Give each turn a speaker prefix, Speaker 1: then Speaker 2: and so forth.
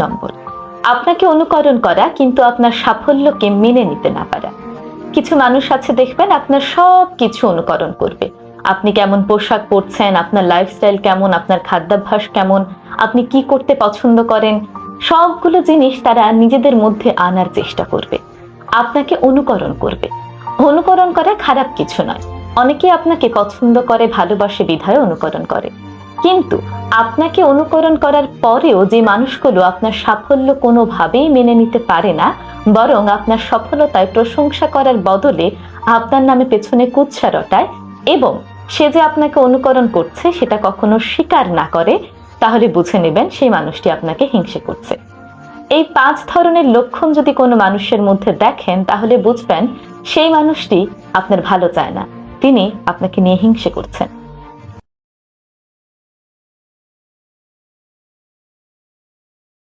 Speaker 1: নম্বর, আপনাকে অনুকরণ করা কিন্তু আপনার সাফল্যকে মেনে নিতে না পারা। কিছু মানুষ আছে দেখবেন আপনার সব কিছু অনুকরণ করবে। আপনি কেমন পোশাক পরছেন, আপনার লাইফস্টাইল কেমন, আপনার খাদ্যাভ্যাস কেমন, আপনি কি করতে পছন্দ করেন, সবগুলো জিনিস তারা নিজেদের মধ্যে আনার চেষ্টা করবে, আপনাকে অনুকরণ করবে। অনুকরণ করা খারাপ কিছু নয়। অনেকে আপনাকে পছন্দ করে, ভালোবাসে বিধায় অনুকরণ করে। কিন্তু আপনাকে অনুকরণ করার পরেও যে মানুষগুলো আপনার সাফল্য কোনোভাবেই মেনে নিতে পারে না, বরং আপনার সফলতায় প্রশংসা করার বদলে আপনার নামে পেছনে কুৎসা রটায়, এবং সে যে আপনাকে অনুকরণ করছে সেটা কখনো স্বীকার না করে, তাহলে বুঝে নেবেন সেই মানুষটি আপনাকে হিংসে করছে। এই 5 ধরনের লক্ষণ যদি কোনো মানুষের মধ্যে দেখেন, তাহলে বুঝবেন সেই মানুষটি আপনার ভালো চায় না, তিনি আপনাকে নিয়ে হিংসে করছেন।